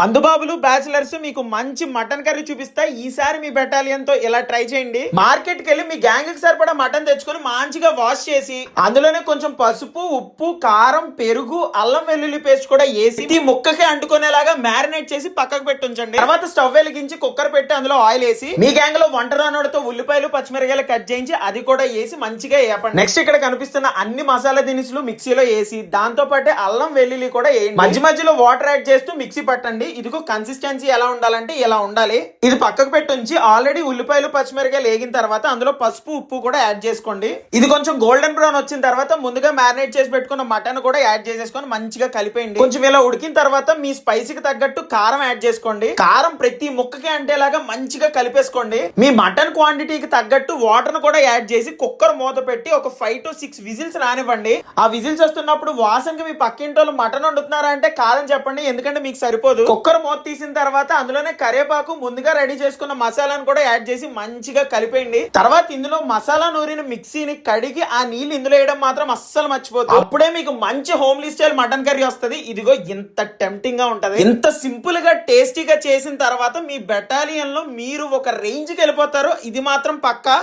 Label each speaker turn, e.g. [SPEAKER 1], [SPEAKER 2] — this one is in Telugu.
[SPEAKER 1] మందుబాబులు బ్యాచిలర్స్ మీకు మంచి మటన్ కర్రీ చూపిస్తా. ఈసారి మీ బెటాలియన్ తో ఇలా ట్రై చేయండి. మార్కెట్ కి వెళ్ళి మీ గ్యాంగ్ కి సరిపడా మటన్ తెచ్చుకొని మంచిగా వాష్ చేసి అందులోనే కొంచెం పసుపు, ఉప్పు, కారం, పెరుగు, అల్లం వెల్లుల్లి పేస్ట్ కూడా వేసి ఈ ముక్కకి అంటుకునేలాగా మ్యారినేట్ చేసి పక్కకు పెట్టి ఉంచండి. తర్వాత స్టవ్ వెలిగించి కుక్కర్ పెట్టి అందులో ఆయిల్ వేసి మీ గ్యాంగ్ లో వంట రానోడితో ఉల్లిపాయలు, పచ్చిమిరకాయలు కట్ చేయించి అది కూడా వేసి మంచిగా వేపండి. నెక్స్ట్ ఇక్కడ కనిపిస్తున్న అన్ని మసాలా దినుసులు మిక్సీలో వేసి దాంతో పాటు అల్లం వెల్లుల్లి కూడా వేయండి. మధ్య మధ్యలో వాటర్ యాడ్ చేస్తూ మిక్సీ పట్టండి. ఇదిగో కన్సిస్టెన్సీ ఎలా ఉండాలంటే ఇలా ఉండాలి. ఇది పక్కకు పెట్టి ఉంచి ఆల్రెడీ ఉల్లిపాయలు, పచ్చిమిరకాయలు వేగిన తర్వాత అందులో పసుపు, ఉప్పు కూడా యాడ్ చేసుకోండి. ఇది కొంచెం గోల్డెన్ బ్రౌన్ వచ్చిన తర్వాత ముందుగా మ్యారినేట్ చేసి పెట్టుకున్న మటన్ కూడా యాడ్ చేసేసుకొని మంచిగా కలిపేయండి. కొంచెం ఇలా ఉడికిన తర్వాత మీ స్పైసీకి తగ్గట్టు కారం యాడ్ చేసుకోండి. కారం ప్రతి ముక్కకి అంటేలాగా మంచిగా కలిపేసుకోండి. మీ మటన్ క్వాంటిటీకి తగ్గట్టు వాటర్ ను కూడా యాడ్ చేసి కుక్కర్ మూత పెట్టి ఒక 5 to 6 విజిల్స్ రానివ్వండి. ఆ విజిల్స్ వస్తున్నప్పుడు వాసనకి మీ పక్కింటోళ్ళు మటన్ వండుతున్నారా అంటే కాదని చెప్పండి, ఎందుకంటే మీకు సరిపోదు. కుక్కర్ మూత తీసిన తర్వాత అందులోనే కరివేపాకు, ముందుగా రెడీ చేసుకున్న మసాలాను కూడా యాడ్ చేసి మంచిగా కలిపేయండి. తర్వాత ఇందులో మసాలా నూరిన మిక్సీని కడిగి ఆ నీళ్లు ఇందులో వేయడం మాత్రం అస్సలు మర్చిపోతుంది. అప్పుడే మీకు మంచి హోమ్లీ స్టైల్ మటన్ కర్రీ వస్తుంది. ఇదిగో ఇంత టెంప్టింగ్ గా ఉంటది. ఇంత సింపుల్ గా టేస్టీగా చేసిన తర్వాత మీ బెటాలియన్ లో మీరు ఒక రేంజ్ కి వెళ్ళిపోతారు. ఇది మాత్రం పక్కా.